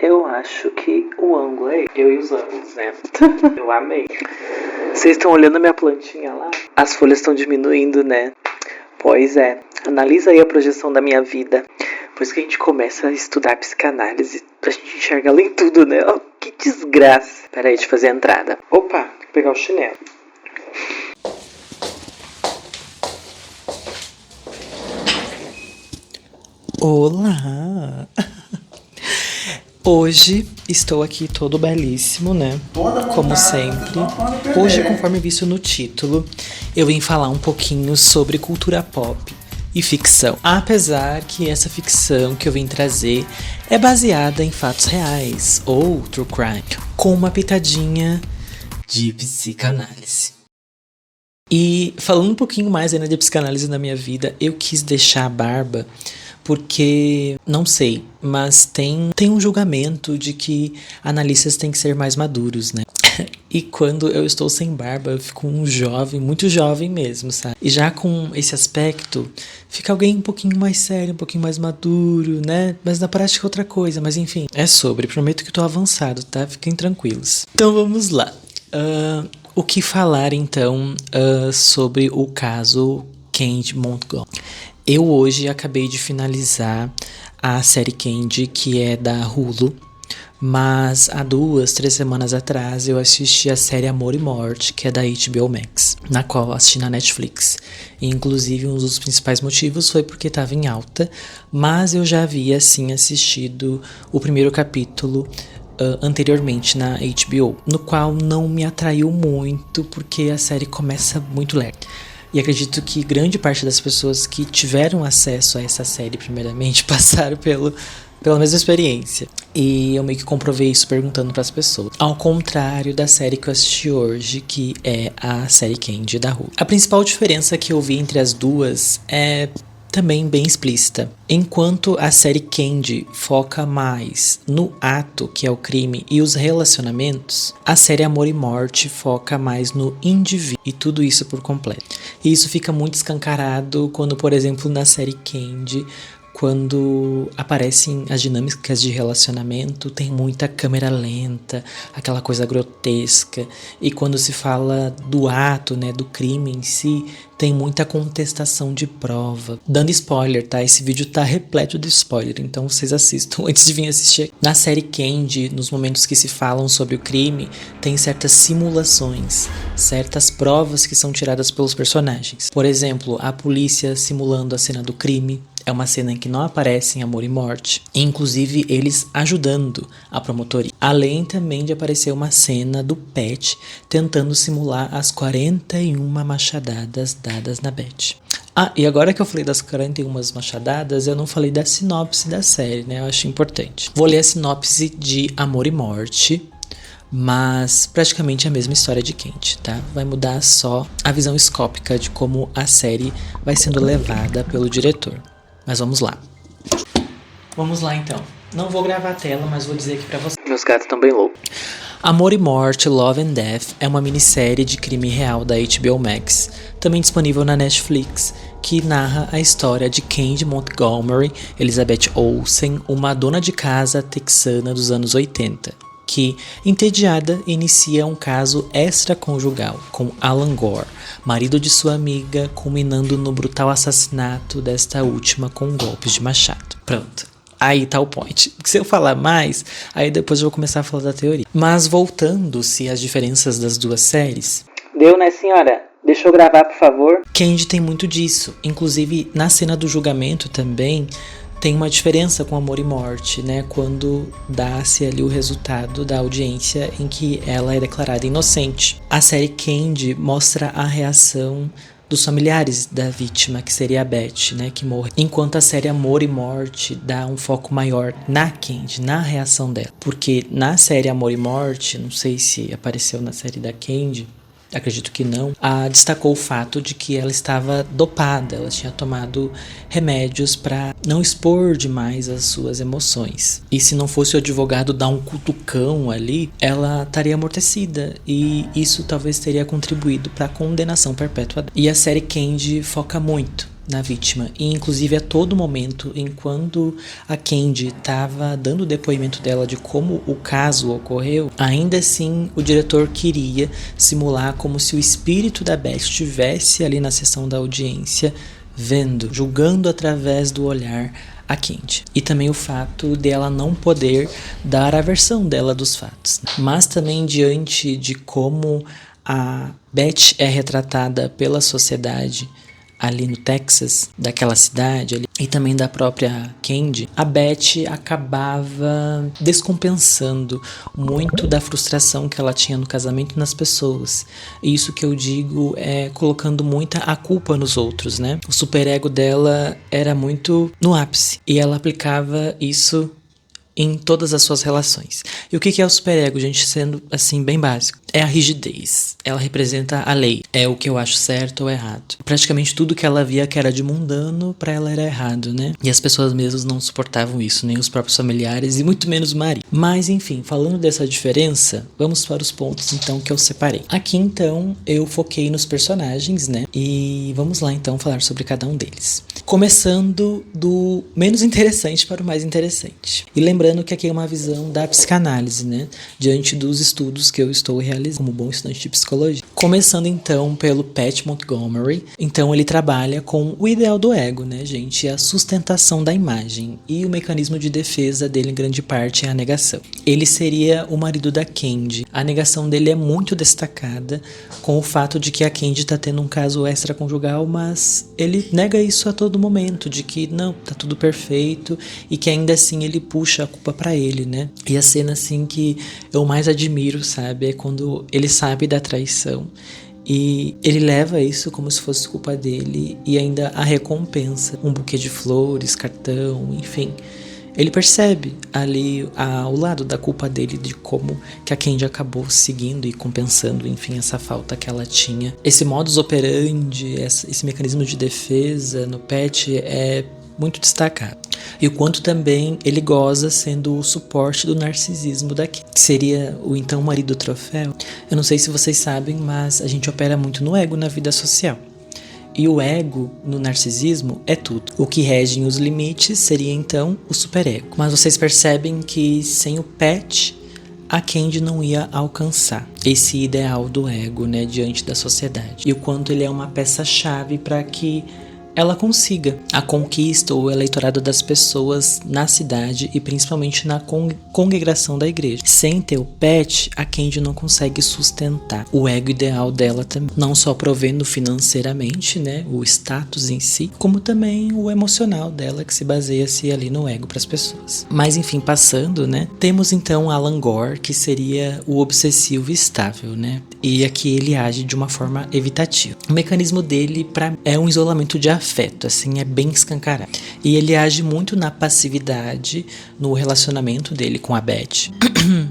Eu acho que o ângulo é eu e os ângulos, né? Eu amei. Vocês estão olhando a minha plantinha lá? As folhas estão diminuindo, né? Pois é. Analisa aí a projeção da minha vida. Depois que a gente começa a estudar psicanálise, a gente enxerga além de tudo, né? Oh, que desgraça. Pera aí, deixa eu fazer a entrada. Opa, tem que pegar o chinelo. Olá! Hoje estou aqui todo belíssimo, né? Como sempre. Hoje, conforme visto no título, eu vim falar um pouquinho sobre cultura pop e ficção. Apesar que essa ficção que eu vim trazer é baseada em fatos reais ou true crime, com uma pitadinha de psicanálise. E falando um pouquinho mais ainda de psicanálise na minha vida, eu quis deixar a barba porque, não sei, mas tem um julgamento de que analistas têm que ser mais maduros, né? E quando eu estou sem barba, eu fico um jovem, muito jovem mesmo, sabe? E já com esse aspecto, fica alguém um pouquinho mais sério, um pouquinho mais maduro, né? Mas na prática é outra coisa, mas enfim. É sobre, prometo que eu tô avançado, tá? Fiquem tranquilos. Então vamos lá. O que falar então sobre o caso Candy Montgomery? Eu hoje acabei de finalizar a série Candy, que é da Hulu, mas há 2-3 semanas atrás eu assisti a série Amor e Morte, que é da HBO Max, na qual eu assisti na Netflix. E, inclusive, um dos principais motivos foi porque estava em alta, mas eu já havia, sim, assistido o primeiro capítulo anteriormente na HBO, no qual não me atraiu muito, porque a série começa muito leve. E acredito que grande parte das pessoas que tiveram acesso a essa série primeiramente passaram pela mesma experiência. E eu meio que comprovei isso perguntando para as pessoas. Ao contrário da série que eu assisti hoje, que é a série Candy da Hulu. A principal diferença que eu vi entre as duas é também bem explícita. Enquanto a série Candy foca mais no ato, que é o crime, e os relacionamentos, a série Amor e Morte foca mais no indivíduo, e tudo isso por completo. E isso fica muito escancarado quando, por exemplo, na série Candy, quando aparecem as dinâmicas de relacionamento, tem muita câmera lenta, aquela coisa grotesca. E quando se fala do ato, né, do crime em si, tem muita contestação de prova. Dando spoiler, tá? Esse vídeo tá repleto de spoiler, então vocês assistam antes de vir assistir. Na série Candy, nos momentos que se falam sobre o crime, tem certas simulações, certas provas que são tiradas pelos personagens. Por exemplo, a polícia simulando a cena do crime. É uma cena em que não aparecem Amor e Morte, inclusive eles ajudando a promotoria. Além também de aparecer uma cena do Pat tentando simular as 41 machadadas dadas na Beth. Ah, e agora que eu falei das 41 machadadas, eu não falei da sinopse da série, né? Eu acho importante. Vou ler a sinopse de Amor e Morte, mas praticamente a mesma história de Candy, tá? Vai mudar só a visão escópica de como a série vai sendo levada pelo diretor. Mas vamos lá. Vamos lá então. Não vou gravar a tela, mas vou dizer aqui pra vocês. Meus gatos estão bem loucos. Amor e Morte, Love and Death é uma minissérie de crime real da HBO Max, também disponível na Netflix, que narra a história de Candy Montgomery, Elizabeth Olsen, uma dona de casa texana dos anos 80. Que, entediada, inicia um caso extraconjugal com Alan Gore, marido de sua amiga, culminando no brutal assassinato desta última com golpes de machado. Pronto, aí tá o point. Se eu falar mais, aí depois eu vou começar a falar da teoria. Mas voltando-se às diferenças das duas séries... Deu, né, senhora? Deixa eu gravar, por favor. Candy tem muito disso, inclusive na cena do julgamento também... Tem uma diferença com Amor e Morte, né? Quando dá-se ali o resultado da audiência em que ela é declarada inocente. A série Candy mostra a reação dos familiares da vítima, que seria a Beth, né? Que morre. Enquanto a série Amor e Morte dá um foco maior na Candy, na reação dela. Porque na série Amor e Morte, não sei se apareceu na série da Candy... Acredito que não, destacou o fato de que ela estava dopada, ela tinha tomado remédios para não expor demais as suas emoções. E se não fosse o advogado dar um cutucão ali, ela estaria amortecida e isso talvez teria contribuído para a condenação perpétua. E a série Candy foca muito na vítima. E inclusive a todo momento, enquanto a Candy estava dando o depoimento dela de como o caso ocorreu, ainda assim o diretor queria simular como se o espírito da Beth estivesse ali na sessão da audiência, vendo, julgando através do olhar a Candy. E também o fato dela não poder dar a versão dela dos fatos. Mas também diante de como a Beth é retratada pela sociedade ali no Texas, daquela cidade ali, e também da própria Candy, a Beth acabava descompensando muito da frustração que ela tinha no casamento nas pessoas. E isso que eu digo é colocando muita a culpa nos outros, né? O superego dela era muito no ápice, e ela aplicava isso em todas as suas relações. E o que é o superego, gente, sendo assim bem básico? É a rigidez. Ela representa a lei. É o que eu acho certo ou errado. Praticamente tudo que ela via que era de mundano, pra ela era errado, né? E as pessoas mesmas não suportavam isso, nem os próprios familiares e muito menos o marido. Mas enfim, falando dessa diferença, vamos para os pontos então que eu separei. Aqui então eu foquei nos personagens, né? E vamos lá então falar sobre cada um deles. Começando do menos interessante para o mais interessante. E lembrando que aqui é uma visão da psicanálise, né? Diante dos estudos que eu estou realizando como bom estudante de psicologia. Começando então pelo Pat Montgomery. Então ele trabalha com o ideal do ego, né, gente? A sustentação da imagem. E o mecanismo de defesa dele, em grande parte, é a negação. Ele seria o marido da Candy. A negação dele é muito destacada com o fato de que a Candy tá tendo um caso extraconjugal, mas ele nega isso a todo momento, de que não, tá tudo perfeito e que ainda assim ele puxa a culpa pra ele, né? E a cena assim que eu mais admiro, sabe, é quando ele sabe da traição e ele leva isso como se fosse culpa dele e ainda a recompensa, um buquê de flores, cartão, enfim. Ele percebe ali ao lado da culpa dele de como que a Candy acabou seguindo e compensando, enfim, essa falta que ela tinha. Esse modus operandi, esse mecanismo de defesa no Pat é muito destacado. E o quanto também ele goza sendo o suporte do narcisismo daqui. Seria o então marido troféu. Eu não sei se vocês sabem, mas a gente opera muito no ego na vida social. E o ego no narcisismo é tudo. O que regem os limites seria então o superego. Mas vocês percebem que sem o Pat, a Candy não ia alcançar esse ideal do ego, né, diante da sociedade. E o quanto ele é uma peça-chave para que ela consiga a conquista ou o eleitorado das pessoas na cidade e principalmente na congregação da igreja. Sem ter o Pat, a Candy não consegue sustentar o ego ideal dela também. Não só provendo financeiramente, né, o status em si, como também o emocional dela, que se baseia-se ali no ego para as pessoas. Mas enfim, passando, né, temos então Alan Gore, que seria o obsessivo estável, né? E aqui ele age de uma forma evitativa. O mecanismo dele é um isolamento de afeto, assim, é bem escancarado. E ele age muito na passividade no relacionamento dele com a Beth.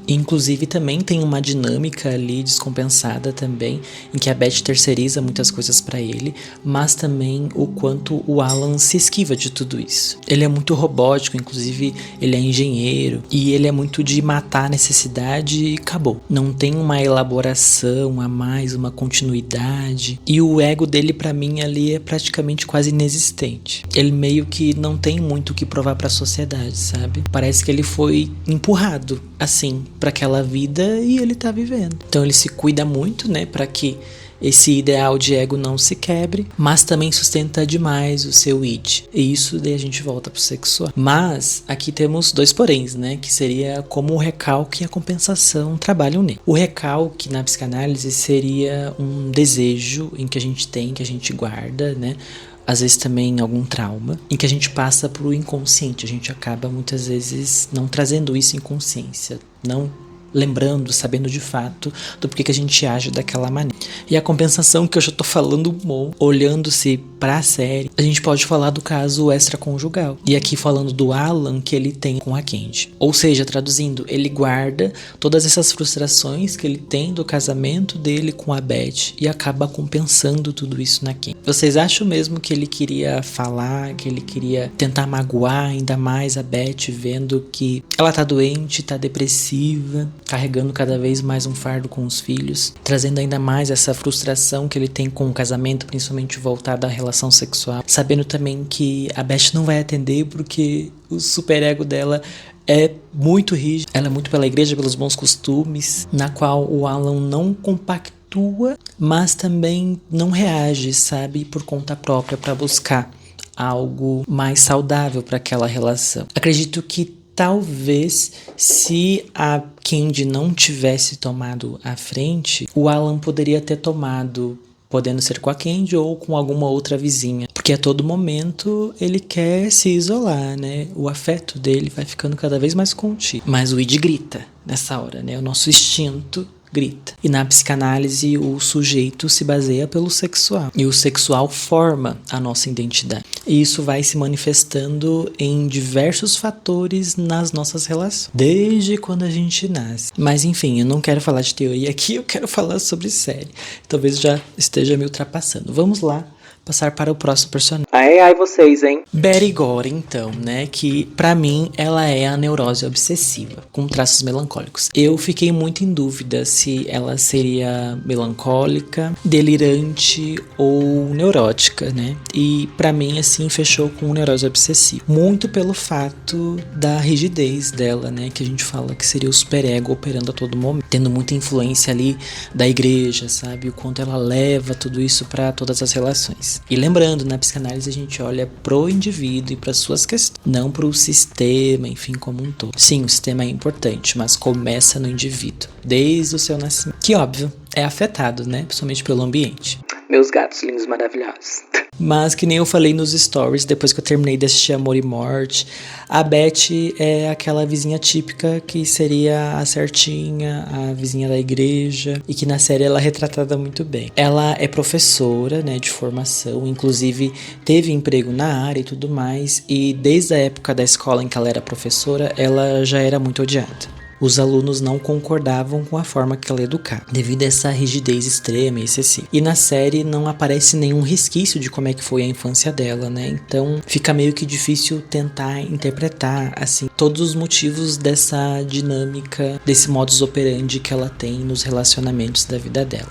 Inclusive também tem uma dinâmica ali descompensada também, em que a Beth terceiriza muitas coisas pra ele, mas também o quanto o Alan se esquiva de tudo isso. Ele é muito robótico, inclusive ele é engenheiro, e ele é muito de matar a necessidade e acabou. Não tem uma elaboração a mais, uma continuidade, e o ego dele pra mim ali é praticamente quase inexistente. Ele meio que não tem muito o que provar pra sociedade, sabe? Parece que ele foi empurrado assim para aquela vida e ele tá vivendo. Então ele se cuida muito, né, para que esse ideal de ego não se quebre, mas também sustenta demais o seu id. E isso daí a gente volta pro sexual. Mas aqui temos dois poréns, né, que seria como o recalque e a compensação trabalham nele. O recalque na psicanálise seria um desejo em que a gente tem, que a gente guarda, né, às vezes também algum trauma, em que a gente passa pro inconsciente, a gente acaba muitas vezes não trazendo isso em consciência, não lembrando, sabendo de fato do porquê que a gente age daquela maneira. E a compensação, que eu já tô falando olhando-se pra série, a gente pode falar do caso extraconjugal. E aqui falando do Alan que ele tem com a Candy. Ou seja, traduzindo, ele guarda todas essas frustrações que ele tem do casamento dele com a Beth e acaba compensando tudo isso na Candy. Vocês acham mesmo que ele queria falar, que ele queria tentar magoar ainda mais a Beth, vendo que ela tá doente, tá depressiva, carregando cada vez mais um fardo com os filhos, trazendo ainda mais essa frustração que ele tem com o casamento, principalmente voltada à relação relação sexual, sabendo também que a Beth não vai atender porque o superego dela é muito rígido, ela é muito pela igreja, pelos bons costumes, na qual o Alan não compactua, mas também não reage, sabe, por conta própria para buscar algo mais saudável para aquela relação. Acredito que talvez se a Candy não tivesse tomado a frente, o Alan poderia ter tomado, podendo ser com a Candy ou com alguma outra vizinha. Porque a todo momento ele quer se isolar, né? O afeto dele vai ficando cada vez mais contido. Mas o Id grita nessa hora, né? O nosso instinto grita. E na psicanálise o sujeito se baseia pelo sexual. E o sexual forma a nossa identidade. E isso vai se manifestando em diversos fatores nas nossas relações. Desde quando a gente nasce. Mas enfim, eu não quero falar de teoria aqui, eu quero falar sobre série. Talvez já esteja me ultrapassando. Vamos lá. Passar para o próximo personagem. Ai, vocês, hein? Betty Gore, então, né? Que pra mim ela é a neurose obsessiva, com traços melancólicos. Eu fiquei muito em dúvida se ela seria melancólica, delirante ou neurótica, né? E pra mim, assim, fechou com neurose obsessiva. Muito pelo fato da rigidez dela, né? Que a gente fala que seria o superego operando a todo momento, tendo muita influência ali da igreja, sabe? O quanto ela leva tudo isso pra todas as relações. E lembrando, na psicanálise a gente olha pro indivíduo e para suas questões, não pro sistema, enfim, como um todo. Sim, o sistema é importante, mas começa no indivíduo, desde o seu nascimento. Que óbvio, é afetado, né? Principalmente pelo ambiente. Meus gatos lindos maravilhosos. Mas que nem eu falei nos stories, depois que eu terminei de assistir Amor e Morte, a Beth é aquela vizinha típica que seria a certinha, a vizinha da igreja, e que na série ela é retratada muito bem. Ela é professora, né, de formação, inclusive teve emprego na área e tudo mais, e desde a época da escola em que ela era professora, ela já era muito odiada. Os alunos não concordavam com a forma que ela educava, devido a essa rigidez extrema e excessiva. E na série não aparece nenhum resquício de como é que foi a infância dela, né? Então fica meio que difícil tentar interpretar, assim, todos os motivos dessa dinâmica, desse modus operandi que ela tem nos relacionamentos da vida dela.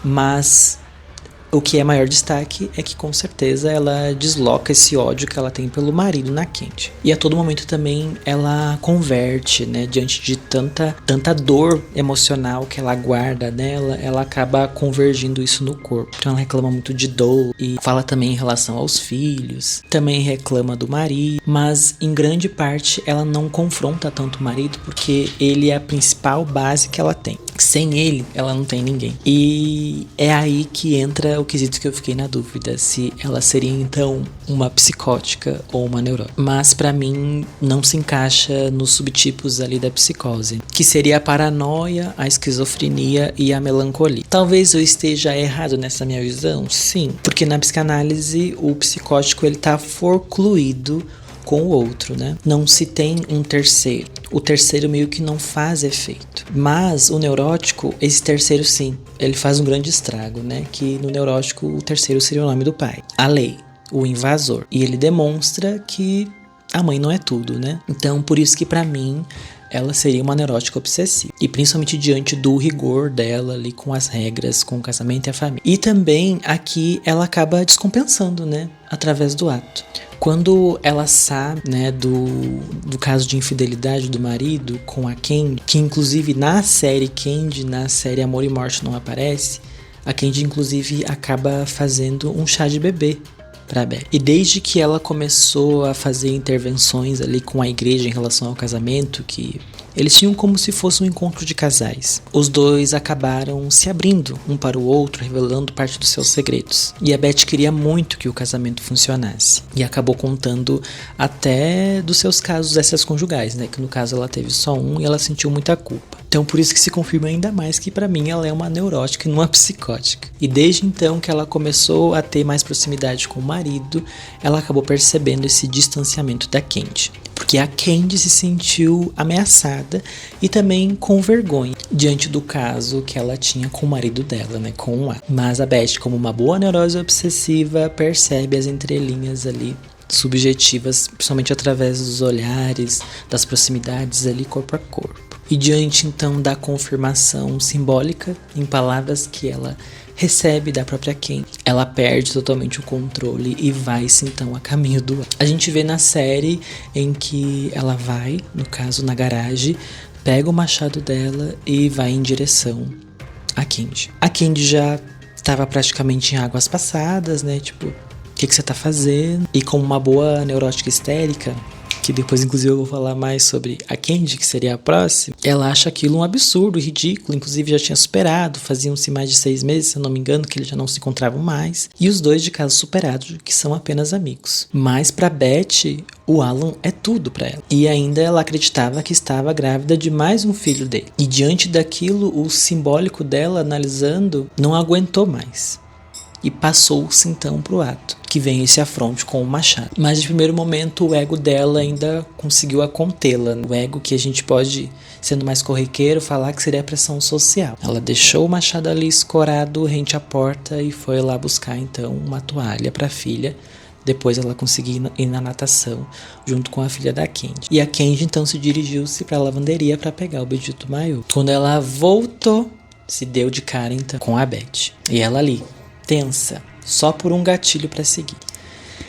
Mas o que é maior destaque é que com certeza ela desloca esse ódio que ela tem pelo marido na Candy. E a todo momento também ela converte, né, diante de tanta dor emocional que ela guarda nela, ela acaba convergindo isso no corpo. Então ela reclama muito de dor e fala também em relação aos filhos, também reclama do marido, mas em grande parte ela não confronta tanto o marido porque ele é a principal base que ela tem. Sem ele, ela não tem ninguém. E é aí que entra o quesito que eu fiquei na dúvida, se ela seria então uma psicótica ou uma neurótica. Mas pra mim não se encaixa nos subtipos ali da psicose, que seria a paranoia, a esquizofrenia e a melancolia. Talvez eu esteja errado nessa minha visão, sim, porque na psicanálise o psicótico ele tá forcluído com o outro, né? Não se tem um terceiro. O terceiro meio que não faz efeito. Mas o neurótico, esse terceiro sim, ele faz um grande estrago, né? Que no neurótico o terceiro seria o nome do pai. A lei, o invasor. E ele demonstra que a mãe não é tudo, né? Então por isso que pra mim ela seria uma neurótica obsessiva. E principalmente diante do rigor dela ali com as regras, com o casamento e a família. E também aqui ela acaba descompensando, né? Através do ato. Quando ela sabe, né, do caso de infidelidade do marido com a Candy, que inclusive na série Candy, na série Amor e Morte não aparece, a Candy inclusive acaba fazendo um chá de bebê pra Beth. E desde que ela começou a fazer intervenções ali com a igreja em relação ao casamento, que eles tinham como se fosse um encontro de casais. Os dois acabaram se abrindo um para o outro, revelando parte dos seus segredos. E a Beth queria muito que o casamento funcionasse. E acabou contando até dos seus casos extraconjugais, né? Que no caso ela teve só um e ela sentiu muita culpa. Então por isso que se confirma ainda mais que pra mim ela é uma neurótica e não uma psicótica. E desde então que ela começou a ter mais proximidade com o marido, ela acabou percebendo esse distanciamento da Candy. Porque a Candy se sentiu ameaçada e também com vergonha diante do caso que ela tinha com o marido dela, né, com o A. Mas a Beth, como uma boa neurose obsessiva, percebe as entrelinhas ali subjetivas, principalmente através dos olhares, das proximidades ali corpo a corpo. E diante então da confirmação simbólica em palavras que ela recebe da própria Candy, ela perde totalmente o controle e vai-se então a caminho do... A gente vê na série em que ela vai, no caso na garagem, pega o machado dela e vai em direção a Candy. A Candy já estava praticamente em águas passadas, né? Tipo, o que você tá fazendo? E como uma boa neurótica histérica, que depois inclusive eu vou falar mais sobre a Candy, que seria a próxima, ela acha aquilo um absurdo, ridículo, inclusive já tinha superado, faziam-se mais de 6 meses, se eu não me engano, que eles já não se encontravam mais, e os dois de caso superado, que são apenas amigos. Mas pra Beth, o Alan é tudo pra ela. E ainda ela acreditava que estava grávida de mais um filho dele. E diante daquilo, o simbólico dela, analisando, não aguentou mais. E passou-se então pro ato, que vem esse afronte com o machado. Mas de primeiro momento o ego dela ainda conseguiu a contê-la. O ego que a gente pode, sendo mais corriqueiro, falar que seria a pressão social. Ela deixou o machado ali escorado rente à porta e foi lá buscar então uma toalha para a filha. Depois ela conseguiu ir na natação junto com a filha da Candy. E a Candy então se dirigiu-se para a lavanderia para pegar o bendito maiô. Quando ela voltou, se deu de cara então com a Beth. E ela ali, tensa, só por um gatilho para seguir.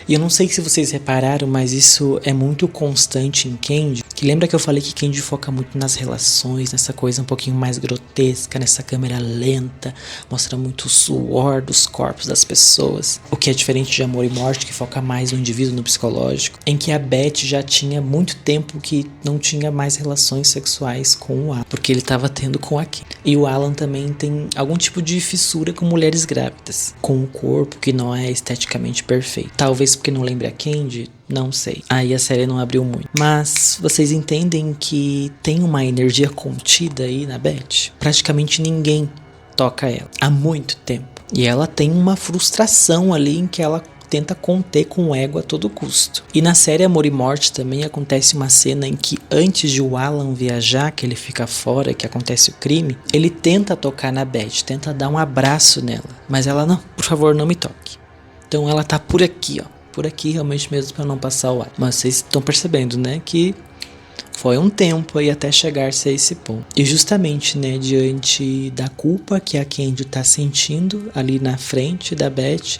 E eu não sei se vocês repararam, mas isso é muito constante em Candy. Que lembra que eu falei que Candy foca muito nas relações, nessa coisa um pouquinho mais grotesca, nessa câmera lenta, mostra muito o suor dos corpos das pessoas. O que é diferente de Amor e Morte, que foca mais no indivíduo, no psicológico. Em que a Beth já tinha muito tempo que não tinha mais relações sexuais com o Alan, porque ele estava tendo com a Candy. E o Alan também tem algum tipo de fissura com mulheres grávidas, com um corpo que não é esteticamente perfeito. Talvez porque não lembra a Candy, não sei. Aí a série não abriu muito. Mas vocês entendem que tem uma energia contida aí na Beth? Praticamente ninguém toca ela há muito tempo. E ela tem uma frustração ali em que ela tenta conter com o ego a todo custo. E na série Amor e Morte também acontece uma cena em que antes de o Alan viajar, que ele fica fora, que acontece o crime, ele tenta tocar na Beth, tenta dar um abraço nela. Mas ela, não, por favor, não me toque. Então ela tá por aqui, ó. Por aqui realmente mesmo para não passar o ar. Mas vocês estão percebendo, né, que foi um tempo aí até chegar-se a esse ponto. E justamente, né, diante da culpa que a Candy tá sentindo ali na frente da Beth,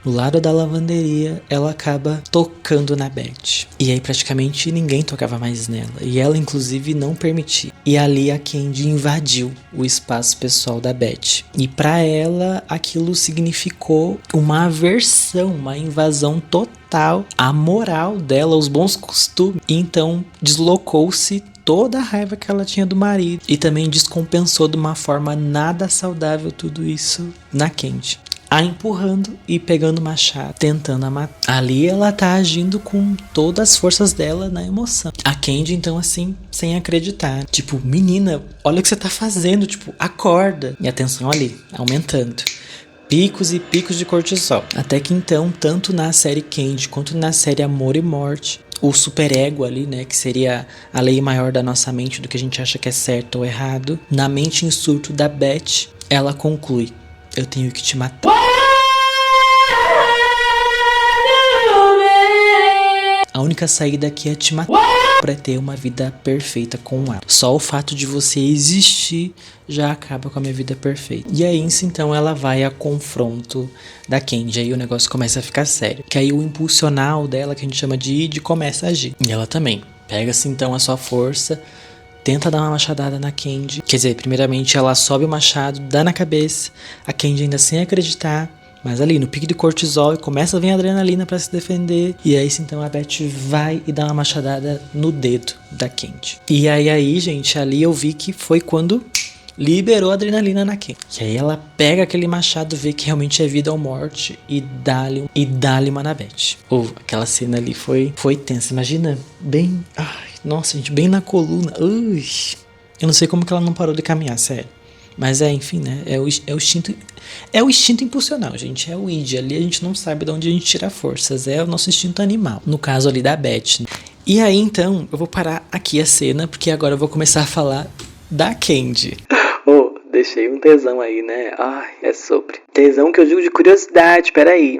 no lado da lavanderia, ela acaba tocando na Beth. E aí praticamente ninguém tocava mais nela. E ela inclusive não permitia. E ali a Candy invadiu o espaço pessoal da Beth. E para ela aquilo significou uma aversão, uma invasão total à moral dela, aos bons costumes. E então deslocou-se toda a raiva que ela tinha do marido. E também descompensou de uma forma nada saudável tudo isso na Candy. A empurrando e pegando o machado, tentando a matar. Ali ela tá agindo com todas as forças dela na emoção. A Candy então assim, sem acreditar. Tipo, menina, olha o que você tá fazendo, tipo, acorda. E a tensão ali, aumentando. Picos e picos de cortisol. Até que então, tanto na série Candy quanto na série Amor e Morte, o superego ali, né, que seria a lei maior da nossa mente, do que a gente acha que é certo ou errado, na mente em surto da Beth, ela conclui: eu tenho que te matar. A única saída aqui é te matar para ter uma vida perfeita com ela. Só o fato de você existir já acaba com a minha vida perfeita. E aí, então, ela vai a confronto da Candy. Aí o negócio começa a ficar sério. Que aí o impulsional dela, que a gente chama de id, começa a agir. E ela também pega-se então a sua força, tenta dar uma machadada na Candy. Quer dizer, primeiramente ela sobe o machado, dá na cabeça. A Candy ainda sem acreditar, mas ali no pique de cortisol, começa a vir a adrenalina pra se defender. E aí então a Beth vai e dá uma machadada no dedo da Candy. E aí, gente, ali eu vi que foi quando liberou a adrenalina na Candy. E aí ela pega aquele machado, vê que realmente é vida ou morte e dá-lhe uma na Beth. Aquela cena ali foi tensa. Imagina, bem... Ai, nossa, gente, bem na coluna. Ui, eu não sei como que ela não parou de caminhar, sério. Mas enfim, né? É o instinto impulsional, gente. É o id. Ali a gente não sabe de onde a gente tira forças. É o nosso instinto animal. No caso ali da Beth. Né? E aí, então, eu vou parar aqui a cena, porque agora eu vou começar a falar da Candy. Deixei um tesão aí, né? Ai, é sobre. Tesão que eu digo de curiosidade, peraí.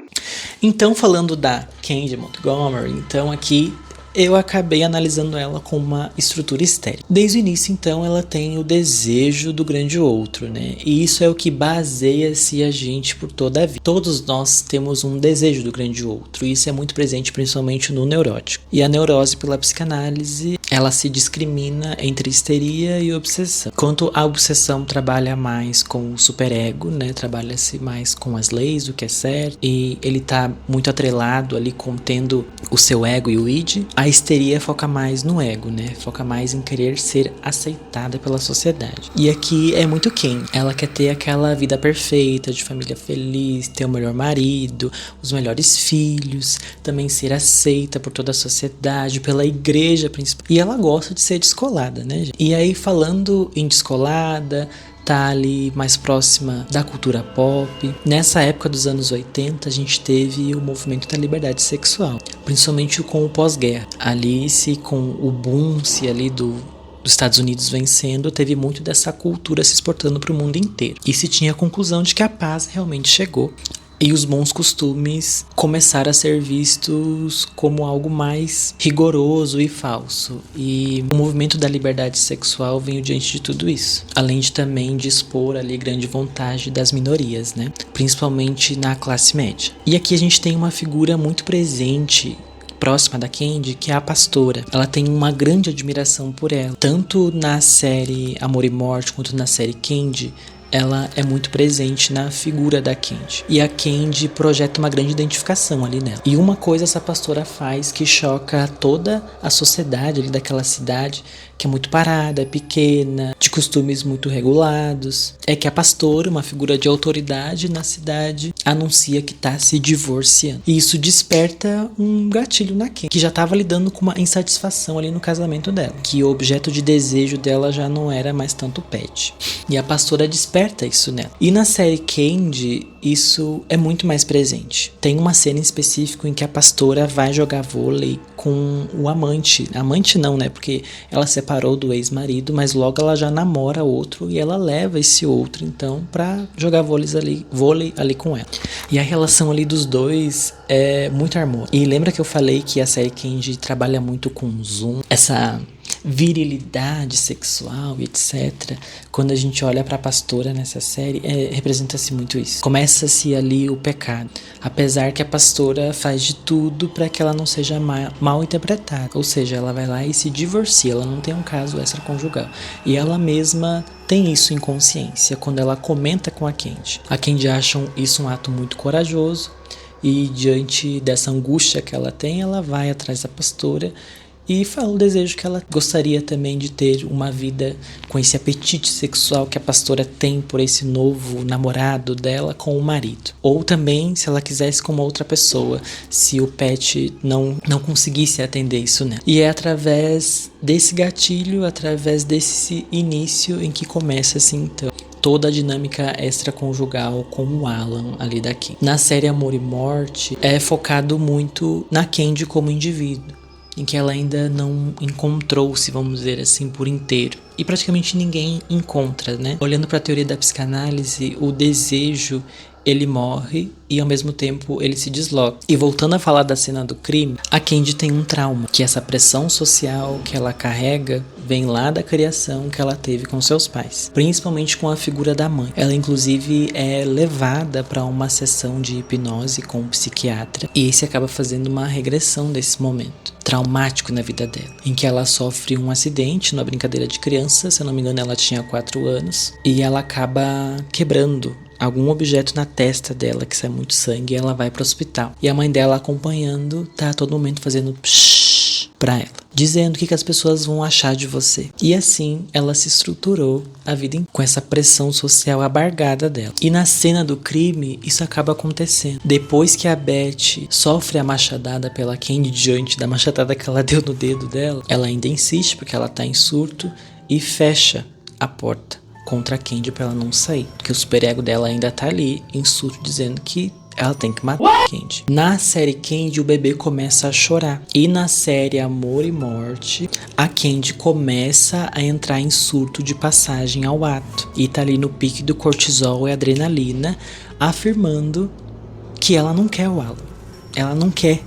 Então, falando da Candy Montgomery, então aqui eu acabei analisando ela como uma estrutura estéril. Desde o início, então, ela tem o desejo do grande outro, né? E isso é o que baseia-se a gente por toda a vida. Todos nós temos um desejo do grande outro, e isso é muito presente principalmente no neurótico. E a neurose pela psicanálise, ela se discrimina entre histeria e obsessão. Enquanto a obsessão trabalha mais com o superego, né? Trabalha-se mais com as leis, o que é certo, e ele tá muito atrelado ali contendo o seu ego e o id. A histeria foca mais no ego, né? Foca mais em querer ser aceitada pela sociedade. E aqui é muito quem? Ela quer ter aquela vida perfeita, de família feliz, ter o melhor marido, os melhores filhos, também ser aceita por toda a sociedade, pela igreja principal. E ela gosta de ser descolada, né, gente? E aí, falando em descolada, tá ali mais próxima da cultura pop. Nessa época dos anos 80, a gente teve o movimento da liberdade sexual, principalmente com o pós-guerra. Alice, com o boom ali dos Estados Unidos vencendo, teve muito dessa cultura se exportando para o mundo inteiro. E se tinha a conclusão de que a paz realmente chegou. E os bons costumes começaram a ser vistos como algo mais rigoroso e falso. E o movimento da liberdade sexual veio diante de tudo isso. Além de também dispor ali grande vontade das minorias, né? Principalmente na classe média. E aqui a gente tem uma figura muito presente, próxima da Candy, que é a pastora. Ela tem uma grande admiração por ela. Tanto na série Amor e Morte, quanto na série Candy, ela é muito presente na figura da Candy. E a Candy projeta uma grande identificação ali nela. E uma coisa essa pastora faz que choca toda a sociedade ali daquela cidade, que é muito parada, é pequena, de costumes muito regulados, é que a pastora, uma figura de autoridade na cidade, anuncia que tá se divorciando. E isso desperta um gatilho na Candy, que já tava lidando com uma insatisfação ali no casamento dela, que o objeto de desejo dela já não era mais tanto o pet. E a pastora desperta isso nela. E na série Candy, isso é muito mais presente. Tem uma cena em específico em que a pastora vai jogar vôlei com o amante. Amante não, né? Porque ela separou do ex-marido, mas logo ela já namora outro e ela leva esse outro, então, pra jogar vôlei ali com ela. E a relação ali dos dois é muito harmônica. E lembra que eu falei que a série Candy trabalha muito com zoom, essa virilidade sexual e etc. Quando a gente olha pra pastora nessa série, representa-se muito isso. Começa-se ali o pecado, apesar que a pastora faz de tudo para que ela não seja mal interpretada, ou seja, ela vai lá e se divorcia, ela não tem um caso extraconjugal, e ela mesma tem isso em consciência quando ela comenta com a Candy. A Candy acha isso um ato muito corajoso, e diante dessa angústia que ela tem, ela vai atrás da pastora e fala o desejo que ela gostaria também de ter uma vida com esse apetite sexual que a pastora tem por esse novo namorado dela com o marido. Ou também, se ela quisesse com uma outra pessoa, se o pet não conseguisse atender isso nela. E é através desse gatilho, através desse início em que começa assim, então, toda a dinâmica extraconjugal com o Alan ali da Candy. Na série Amor e Morte, é focado muito na Candy como indivíduo, em que ela ainda não encontrou-se, vamos dizer assim, por inteiro. E praticamente ninguém encontra, né? Olhando para a teoria da psicanálise, o desejo, ele morre e ao mesmo tempo ele se desloca. E voltando a falar da cena do crime, a Candy tem um trauma, que essa pressão social que ela carrega vem lá da criação que ela teve com seus pais, principalmente com a figura da mãe. Ela inclusive é levada para uma sessão de hipnose com um psiquiatra, e esse acaba fazendo uma regressão desse momento traumático na vida dela, em que ela sofre um acidente numa brincadeira de criança, se eu não me engano ela tinha 4 anos, e ela acaba quebrando algum objeto na testa dela, que sai muito sangue, e ela vai pro hospital. E a mãe dela acompanhando, tá a todo momento fazendo pshh pra ela, dizendo o que as pessoas vão achar de você. E assim ela se estruturou a vida com essa pressão social abargada dela. E na cena do crime, isso acaba acontecendo. Depois que a Beth sofre a machadada pela Candy diante da machadada que ela deu no dedo dela, ela ainda insiste, porque ela tá em surto, e fecha a porta contra a Candy pra ela não sair, porque o superego dela ainda tá ali em surto, dizendo que ela tem que matar a Candy. Na série Candy, o bebê começa a chorar. E na série Amor e Morte, a Candy começa a entrar em surto de passagem ao ato. E tá ali no pique do cortisol e adrenalina, afirmando que ela não quer o Alan, Ela não quer.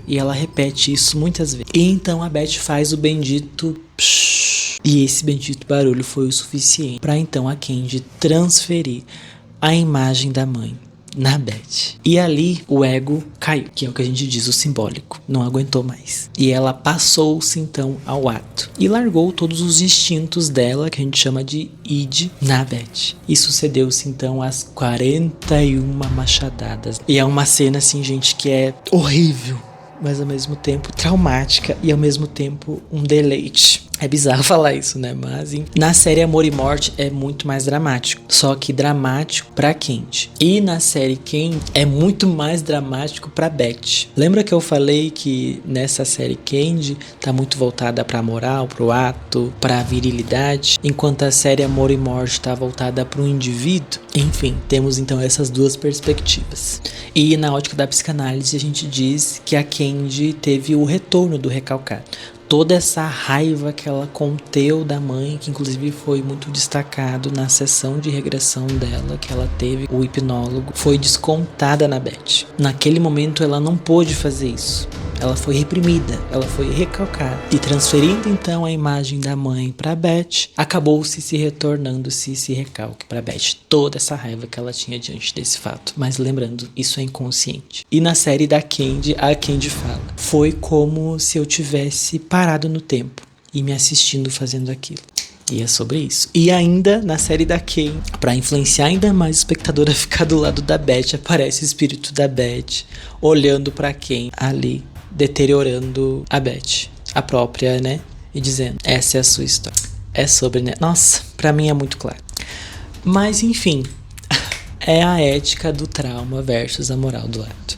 E ela repete isso muitas vezes. E então a Beth faz o bendito psh, e esse bendito barulho foi o suficiente para então a Candy transferir a imagem da mãe na Beth. E ali o ego caiu, que é o que a gente diz, o simbólico. Não aguentou mais. E ela passou-se então ao ato. E largou todos os instintos dela, que a gente chama de id, na Beth. E sucedeu-se então às 41 machadadas. E é uma cena assim, gente, que é horrível, mas ao mesmo tempo traumática e ao mesmo tempo um deleite. É bizarro falar isso, né? Mas na série Amor e Morte é muito mais dramático. Só que dramático pra Candy. E na série Candy é muito mais dramático pra Beth. Lembra que eu falei que nessa série Candy tá muito voltada pra moral, pro ato, pra virilidade, enquanto a série Amor e Morte tá voltada pro indivíduo? Enfim, temos então essas duas perspectivas. E na ótica da psicanálise a gente diz que a Candy teve o retorno do recalcado. Toda essa raiva que ela conteu da mãe, que inclusive foi muito destacado na sessão de regressão dela, que ela teve o hipnólogo, foi descontada na Beth. Naquele momento ela não pôde fazer isso. Ela foi reprimida, ela foi recalcada. E transferindo então a imagem da mãe para Beth, acabou-se retornando-se esse recalque para Beth. Toda essa raiva que ela tinha diante desse fato. Mas lembrando, isso é inconsciente. E na série da Candy, a Candy fala: foi como se eu tivesse parado no tempo e me assistindo fazendo aquilo. E é sobre isso. E ainda na série da Candy, para influenciar ainda mais o espectador a ficar do lado da Beth, aparece o espírito da Beth olhando para Candy ali, deteriorando a Beth, a própria, né? E dizendo: essa é a sua história. É sobre, né? Nossa, pra mim é muito claro. Mas enfim, é a ética do trauma versus a moral do ato.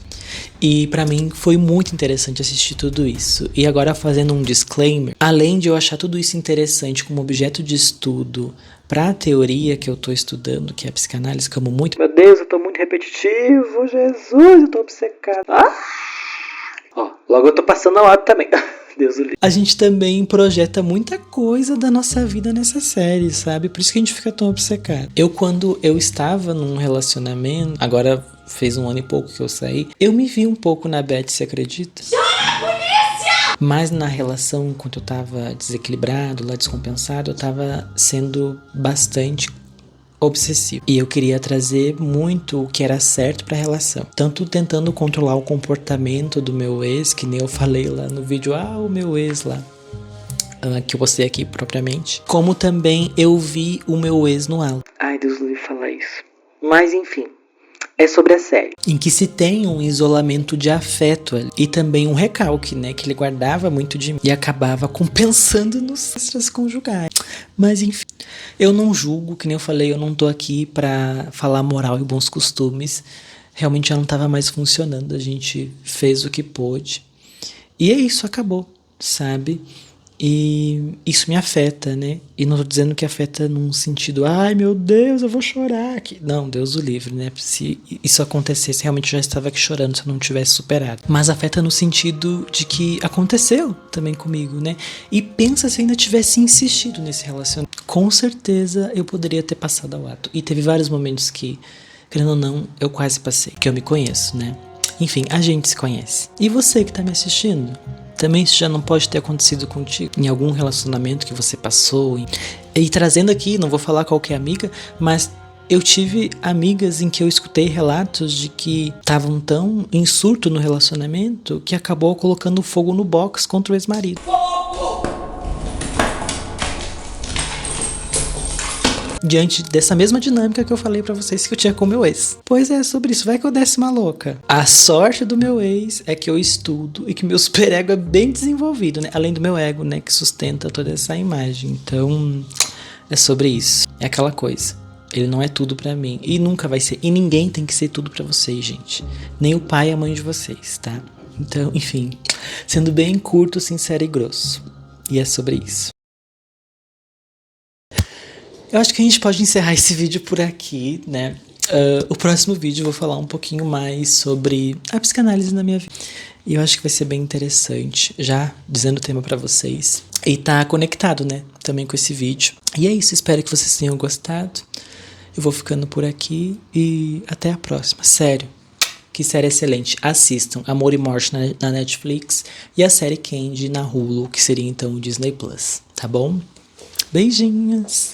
E pra mim foi muito interessante assistir tudo isso. E agora fazendo um disclaimer, além de eu achar tudo isso interessante como objeto de estudo pra teoria que eu tô estudando, que é a psicanálise, como muito... Meu Deus, eu tô muito repetitivo, Jesus, eu tô obcecado. Ó, logo eu tô passando ao lado também. Deus o livre. A gente também projeta muita coisa da nossa vida nessa série, sabe? Por isso que a gente fica tão obcecado. Quando eu estava num relacionamento, agora fez 1 ano e pouco que eu saí, eu me vi um pouco na Beth, você acredita? Chama a polícia! Mas na relação, enquanto eu tava desequilibrado, lá descompensado, eu tava sendo bastante obsessivo. E eu queria trazer muito o que era certo pra relação. Tanto tentando controlar o comportamento do meu ex, que nem eu falei lá no vídeo, o meu ex lá, que eu postei aqui propriamente. Como também eu vi o meu ex no aula. Ai, Deus não me fala isso. Mas enfim, é sobre a série. Em que se tem um isolamento de afeto ali. E também um recalque, né? Que ele guardava muito de mim. E acabava compensando nos extraconjugais. Mas enfim, eu não julgo, que nem eu falei, eu não tô aqui pra falar moral e bons costumes. Realmente já não tava mais funcionando. A gente fez o que pôde. E é isso, acabou, sabe? E isso me afeta, né? E não tô dizendo que afeta num sentido, ai meu Deus, eu vou chorar aqui. Não, Deus o livre, né? Se isso acontecesse, realmente eu já estava aqui chorando se eu não tivesse superado. Mas afeta no sentido de que aconteceu também comigo, né? E pensa se eu ainda tivesse insistido nesse relacionamento. Com certeza eu poderia ter passado ao ato. E teve vários momentos que, querendo ou não, eu quase passei. Que eu me conheço, né? Enfim, a gente se conhece. E você que tá me assistindo? Também isso já não pode ter acontecido contigo em algum relacionamento que você passou. E trazendo aqui, não vou falar qual que é a amiga, mas eu tive amigas em que eu escutei relatos de que estavam tão em surto no relacionamento que acabou colocando fogo no box contra o ex-marido. Diante dessa mesma dinâmica que eu falei pra vocês que eu tinha com o meu ex. Pois é, sobre isso, vai que eu desce uma louca. A sorte do meu ex é que eu estudo e que meu superego é bem desenvolvido, né? Além do meu ego, né, que sustenta toda essa imagem. Então, é sobre isso. É aquela coisa. Ele não é tudo pra mim. E nunca vai ser. E ninguém tem que ser tudo pra vocês, gente. Nem o pai e a mãe de vocês, tá? Então, enfim. Sendo bem curto, sincero e grosso. E é sobre isso. Eu acho que a gente pode encerrar esse vídeo por aqui, né? O próximo vídeo eu vou falar um pouquinho mais sobre a psicanálise na minha vida. E eu acho que vai ser bem interessante, já dizendo o tema pra vocês. E tá conectado, né? Também com esse vídeo. E é isso, espero que vocês tenham gostado. Eu vou ficando por aqui e até a próxima. Sério, Que série excelente. Assistam Amor e Morte na Netflix e a série Candy na Hulu, que seria então o Disney Plus, tá bom? Beijinhos!